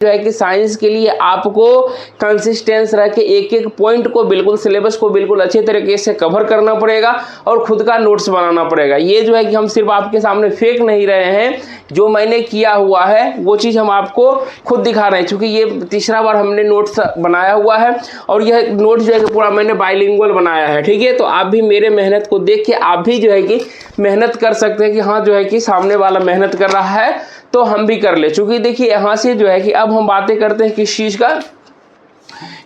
जो है कि साइंस के लिए आपको कंसिस्टेंस रह के एक एक पॉइंट को बिल्कुल सिलेबस को बिल्कुल अच्छे तरीके से कवर करना पड़ेगा और खुद का नोट्स बनाना पड़ेगा। ये जो है कि हम सिर्फ आपके सामने फेंक नहीं रहे हैं, जो मैंने किया हुआ है वो चीज़ हम आपको खुद दिखा रहे हैं, क्योंकि ये तीसरा बार हमने नोट्स बनाया हुआ है और यह नोट्स जो है कि पूरा मैंने बाइलिंगुअल बनाया है। ठीक है, तो आप भी मेरे मेहनत को देख के आप भी जो है कि मेहनत कर सकते हैं कि हाँ जो है कि सामने वाला मेहनत कर रहा है तो हम भी कर ले। चूंकि देखिए यहाँ से जो है कि अब हम बातें करते हैं किस चीज़ का,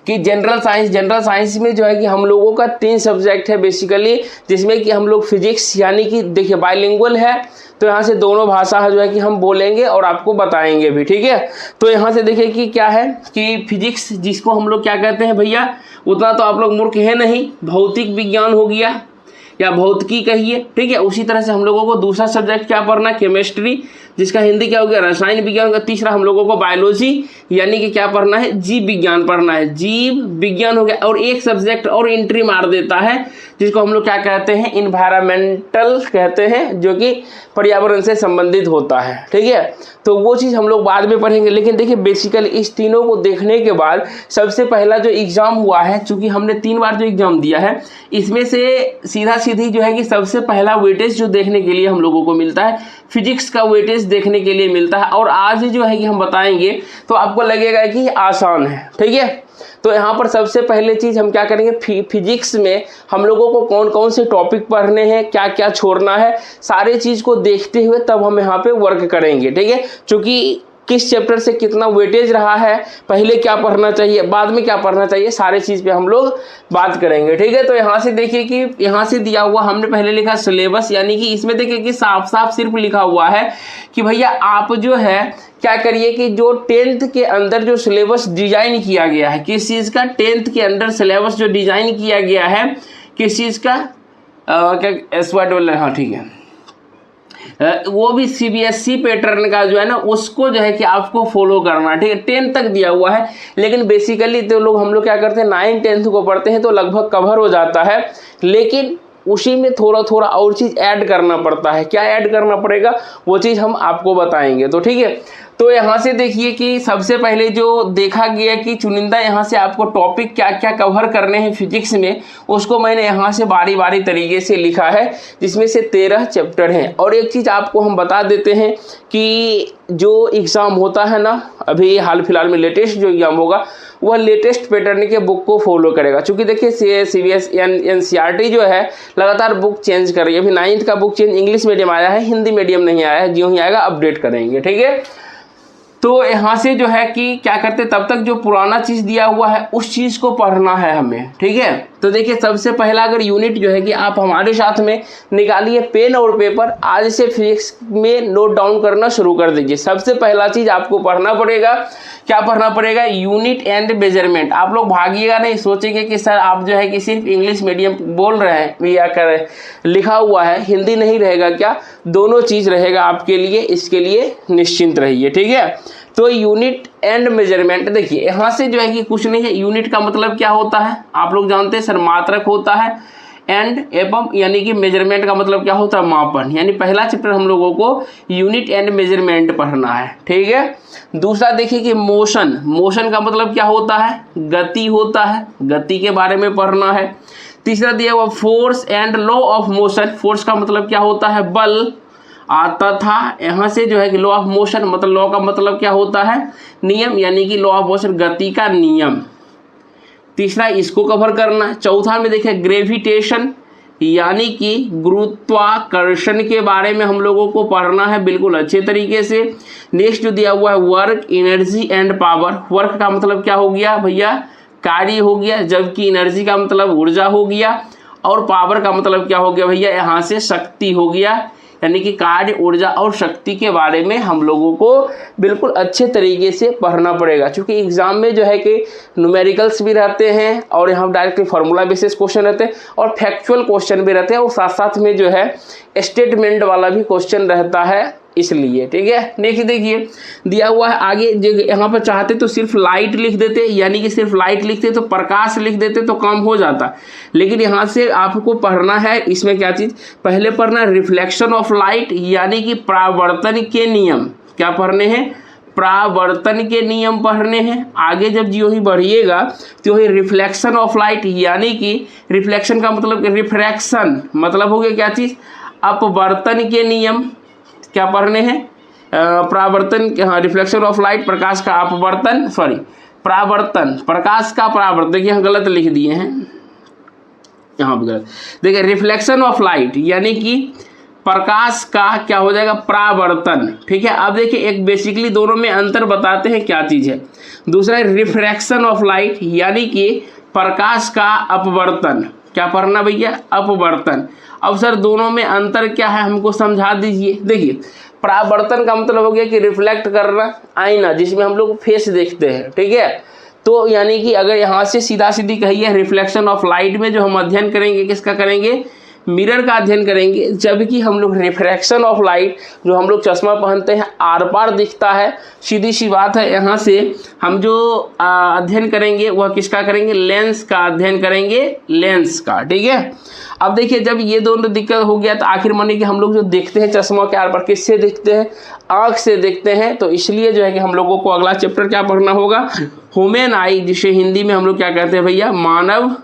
कि जनरल साइंस में जो है कि हम लोगों का 3 सब्जेक्ट है बेसिकली, जिसमें कि हम लोग फिजिक्स यानी कि देखिए बाइलिंगुअल है, तो यहाँ से दोनों भाषा जो है कि हम बोलेंगे और आपको बताएंगे भी। ठीक है, तो यहाँ से देखिए कि क्या है कि फिजिक्स जिसको हम लोग क्या कहते हैं भैया, उतना तो आप लोग मूर्ख है नहीं, भौतिक विज्ञान हो गया या भौतिकी कहिए। ठीक है, उसी तरह से हम लोगों को दूसरा सब्जेक्ट क्या पढ़ना है, केमिस्ट्री, जिसका हिंदी क्या हो गया, रसायन विज्ञान का। तीसरा हम लोगों को बायोलॉजी यानी कि क्या पढ़ना है, जीव विज्ञान पढ़ना है, जीव विज्ञान हो गया। और एक सब्जेक्ट और एंट्री मार देता है जिसको हम लोग क्या कहते हैं, इन्वायरमेंटल कहते हैं, जो कि पर्यावरण से संबंधित होता है। ठीक है, तो वो चीज़ हम लोग बाद में पढ़ेंगे। लेकिन देखिए बेसिकली इस तीनों को देखने के बाद सबसे पहला जो एग्ज़ाम हुआ है, चूँकि हमने 3 बार जो एग्ज़ाम दिया है, इसमें से सीधा सीधी जो है कि सबसे पहला वेटेज जो देखने के लिए हम लोगों को मिलता है, फिजिक्स का वेटेज देखने के लिए मिलता है। और आज जो है कि हम बताएंगे तो आपको लगेगा कि आसान है। ठीक है, तो यहाँ पर सबसे पहले चीज़ हम क्या करेंगे, फिजिक्स में हम लोगों को कौन कौन से टॉपिक पढ़ने हैं, क्या क्या छोड़ना है, सारे चीज़ को देखते हुए तब हम यहाँ पे वर्क करेंगे। ठीक है, क्योंकि किस चैप्टर से कितना वेटेज रहा है, पहले क्या पढ़ना चाहिए, बाद में क्या पढ़ना चाहिए, सारे चीज़ पे हम लोग बात करेंगे। ठीक है, तो यहाँ से देखिए कि यहाँ से दिया हुआ हमने पहले लिखा सिलेबस, यानी कि इसमें देखिए कि साफ साफ सिर्फ लिखा हुआ है कि भैया आप जो है क्या करिए कि जो 10th के अंदर जो सिलेबस डिजाइन किया गया है, किस चीज़ का, 10th के अंदर सिलेबस जो डिजाइन किया गया है किस चीज़ का, क्या SY, हाँ ठीक है, वो भी CBSE पैटर्न का जो है ना, उसको जो है कि आपको फॉलो करना है। ठीक है, 10th तक दिया हुआ है, लेकिन बेसिकली तो हम लोग क्या करते हैं, 9th-10th को पढ़ते हैं तो लगभग कवर हो जाता है, लेकिन उसी में थोड़ा थोड़ा और चीज़ ऐड करना पड़ता है। क्या ऐड करना पड़ेगा वो चीज़ हम आपको बताएंगे। तो ठीक है, तो यहाँ से देखिए कि सबसे पहले जो देखा गया कि चुनिंदा यहाँ से आपको टॉपिक क्या क्या कवर करने हैं फिजिक्स में, उसको मैंने यहाँ से बारी बारी तरीके से लिखा है, जिसमें से 13 चैप्टर हैं। और एक चीज़ आपको हम बता देते हैं कि जो एग्ज़ाम होता है ना, अभी हाल फिलहाल में लेटेस्ट जो एग्ज़ाम होगा वह लेटेस्ट पैटर्न के बुक को फॉलो करेगा। चूँकि देखिए CBSE NCERT जो है लगातार बुक चेंज कर रही है। अभी 9th का बुक चेंज इंग्लिश मीडियम आया है, हिंदी मीडियम नहीं आया है, जो ही आएगा अपडेट करेंगे। ठीक है, तो यहाँ से जो है कि क्या करते, तब तक जो पुराना चीज़ दिया हुआ है उस चीज़ को पढ़ना है हमें। ठीक है, तो देखिए सबसे पहला अगर यूनिट जो है कि आप हमारे साथ में निकालिए पेन और पेपर, आज से फिजिक्स में नोट डाउन करना शुरू कर दीजिए। सबसे पहला चीज़ आपको पढ़ना पड़ेगा, क्या पढ़ना पड़ेगा, यूनिट एंड मेजरमेंट। आप लोग भागिएगा नहीं, सोचेंगे कि सर आप जो है कि सिर्फ इंग्लिश मीडियम बोल रहे हैं या कर लिखा हुआ है, हिंदी नहीं रहेगा क्या, दोनों चीज़ रहेगा आपके लिए, इसके लिए निश्चिंत रहिए। ठीक है, तो यूनिट एंड मेजरमेंट देखिए यहाँ से जो है कि कुछ नहीं है। यूनिट का मतलब क्या होता है, आप लोग जानते हैं सर, मात्रक होता है, एंड एवं यानी कि मेजरमेंट का मतलब क्या होता है, मापन। यानी पहला चैप्टर हम लोगों को यूनिट एंड मेजरमेंट पढ़ना है। ठीक है, दूसरा देखिए कि मोशन का मतलब क्या होता है, गति होता है, गति के बारे में पढ़ना है। तीसरा दिया हुआ force and law of motion, force का मतलब क्या होता है, बल आता था। यहाँ से जो है कि लॉ ऑफ मोशन मतलब लॉ का मतलब क्या होता है, नियम, यानी कि लॉ ऑफ मोशन गति का नियम। तीसरा इसको कवर करना है। चौथा में देखिए ग्रेविटेशन यानी कि गुरुत्वाकर्षण के बारे में हम लोगों को पढ़ना है बिल्कुल अच्छे तरीके से। नेक्स्ट जो दिया हुआ है work, energy and power. Work का मतलब क्या हो गया भैया, कार्य हो गया, जबकि एनर्जी का मतलब ऊर्जा हो गया, और पावर का मतलब क्या हो गया भैया, यहाँ से शक्ति हो गया। यानी कि कार्य, ऊर्जा और शक्ति के बारे में हम लोगों को बिल्कुल अच्छे तरीके से पढ़ना पड़ेगा, क्योंकि एग्जाम में जो है कि न्यूमेरिकल्स भी रहते हैं और यहाँ डायरेक्टली फार्मूला बेसिस क्वेश्चन रहते हैं और फैक्चुअल क्वेश्चन भी रहते हैं, और साथ साथ में जो है स्टेटमेंट वाला भी क्वेश्चन रहता है, इसलिए। ठीक है, नेक्स्ट देखिए दिया हुआ है आगे, यहाँ पर चाहते तो सिर्फ लाइट लिख देते, यानी कि सिर्फ लाइट लिखते तो प्रकाश लिख देते तो काम हो जाता, लेकिन यहाँ से आपको पढ़ना है, इसमें क्या चीज़ पहले पढ़ना, रिफ्लेक्शन ऑफ लाइट यानी कि परावर्तन के नियम। क्या पढ़ने हैं, परावर्तन के नियम पढ़ने हैं। आगे जब जो ही बढ़िएगा तो ही रिफ्लेक्शन ऑफ लाइट, यानी कि रिफ्लेक्शन का मतलब रिफ्रैक्शन मतलब हो गया क्या चीज़, अपवर्तन के नियम क्या पढ़ने हैं, परावर्तन, हाँ, रिफ्लेक्शन ऑफ लाइट, प्रकाश का अपवर्तन, सॉरी परावर्तन, प्रकाश का परावर्तन, देखिए यहाँ गलत लिख दिए हैं, यहाँ पे गलत, देखिए रिफ्लेक्शन ऑफ लाइट यानी कि प्रकाश का क्या हो जाएगा, परावर्तन। ठीक है, अब देखिए एक बेसिकली दोनों में अंतर बताते हैं क्या चीज़ है। दूसरा है रिफ्रैक्शन ऑफ लाइट यानी कि प्रकाश का अपवर्तन, क्या पढ़ना भैया, अपवर्तन। अब सर दोनों में अंतर क्या है हमको समझा दीजिए। देखिए परावर्तन का मतलब हो गया कि रिफ्लेक्ट करना, आईना जिसमें हम लोग फेस देखते हैं, ठीक है। तो यानी कि अगर यहाँ से सीधा सीधी कहिए रिफ्लेक्शन ऑफ लाइट में जो हम अध्ययन करेंगे किसका करेंगे, मिरर का अध्ययन करेंगे, जबकि हम लोग रिफ्रैक्शन ऑफ लाइट जो हम लोग चश्मा पहनते हैं आर पार दिखता है, सीधी सी बात है। यहाँ से हम जो अध्ययन करेंगे वह किसका करेंगे, लेंस का अध्ययन करेंगे, लेंस का। ठीक है, अब देखिए जब ये दोनों दिक्कत हो गया तो आखिर मानिए कि हम लोग जो देखते हैं चश्मा के आर पार किससे देखते हैं, आँख से देखते हैं। तो इसलिए जो है कि हम लोगों को अगला चैप्टर क्या पढ़ना होगा, ह्यूमन आई, जिसे हिंदी में हम लोग क्या कहते हैं भैया, मानव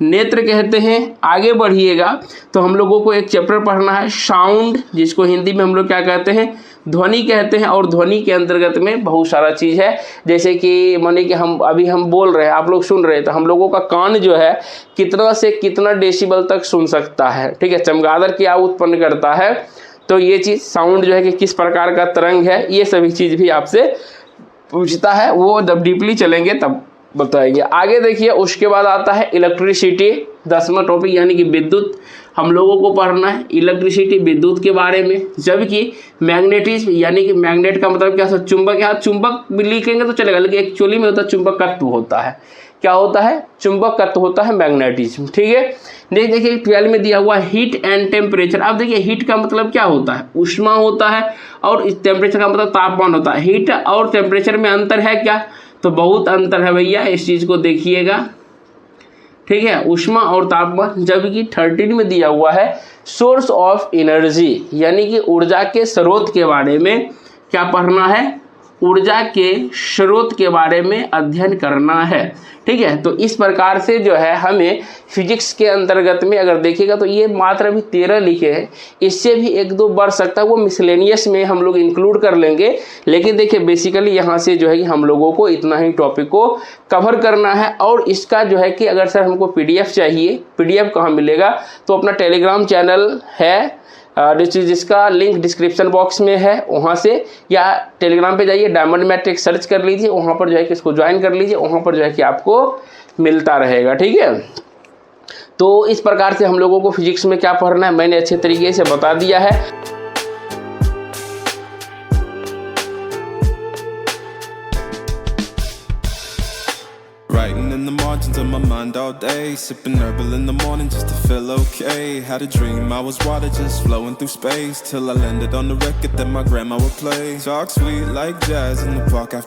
नेत्र कहते हैं। आगे बढ़िएगा तो हम लोगों को एक चैप्टर पढ़ना है साउंड, जिसको हिंदी में हम लोग क्या कहते हैं, ध्वनि कहते हैं। और ध्वनि के अंतर्गत में बहुत सारा चीज़ है, जैसे कि माने कि हम अभी हम बोल रहे हैं, आप लोग सुन रहे हैं, तो हम लोगों का कान जो है कितना से कितना डेसिबल तक सुन सकता है। ठीक है, चमगादड़ क्या उत्पन्न करता है, तो ये चीज़ साउंड जो है कि किस प्रकार का तरंग है, ये सभी चीज़ भी आपसे पूछता है। वो जब डीपली चलेंगे तब बताएंगे। आगे देखिए उसके बाद आता है इलेक्ट्रिसिटी, 10वां टॉपिक, यानी कि विद्युत हम लोगों को पढ़ना है, इलेक्ट्रिसिटी विद्युत के बारे में। जबकि मैग्नेटिज्म यानी कि मैग्नेट का मतलब क्या, चुंबक, यहाँ चुंबक भी लिखेंगे तो चलेगा, लेकिन एक्चुअली में होता है चुंबकत्व होता है, क्या होता है, चुंबकत्व होता है मैग्नेटिज्म। ठीक है, देखिए 12 में दिया हुआ हीट एंड टेम्परेचर। अब देखिए हीट का मतलब क्या होता है, ऊष्मा होता है, और टेम्परेचर का मतलब तापमान होता है। हीट और टेम्परेचर में अंतर है क्या, तो बहुत अंतर है भैया, इस चीज़ को देखिएगा। ठीक है, ऊष्मा और तापमान। जबकि 13 में दिया हुआ है सोर्स ऑफ एनर्जी, यानी कि ऊर्जा के स्रोत के बारे में क्या पढ़ना है, ऊर्जा के स्रोत के बारे में अध्ययन करना है। ठीक है, तो इस प्रकार से जो है हमें फिजिक्स के अंतर्गत में अगर देखिएगा तो ये मात्र अभी 13 लिखे हैं, इससे भी 1-2 बढ़ सकता है, वो मिसलेनियस में हम लोग इंक्लूड कर लेंगे। लेकिन देखिए बेसिकली यहाँ से जो है कि हम लोगों को इतना ही टॉपिक को कवर करना है। और इसका जो है कि अगर सर हमको PDF चाहिए, PDF कहाँ मिलेगा, तो अपना टेलीग्राम चैनल है जिसका लिंक डिस्क्रिप्शन बॉक्स में है, वहाँ से या टेलीग्राम पे जाइए, डायमंड मैट्रिक सर्च कर लीजिए, वहाँ पर जो है कि इसको ज्वाइन कर लीजिए, वहाँ पर जो है कि आपको मिलता रहेगा। ठीक है, तो इस प्रकार से हम लोगों को फिजिक्स में क्या पढ़ना है मैंने अच्छे तरीके से बता दिया है। Writing in the margins of my mind all day, sipping herbal in the morning just to feel okay. Had a dream I was water just flowing through space, till I landed on the record that my grandma would play. Talk sweet like jazz in the park after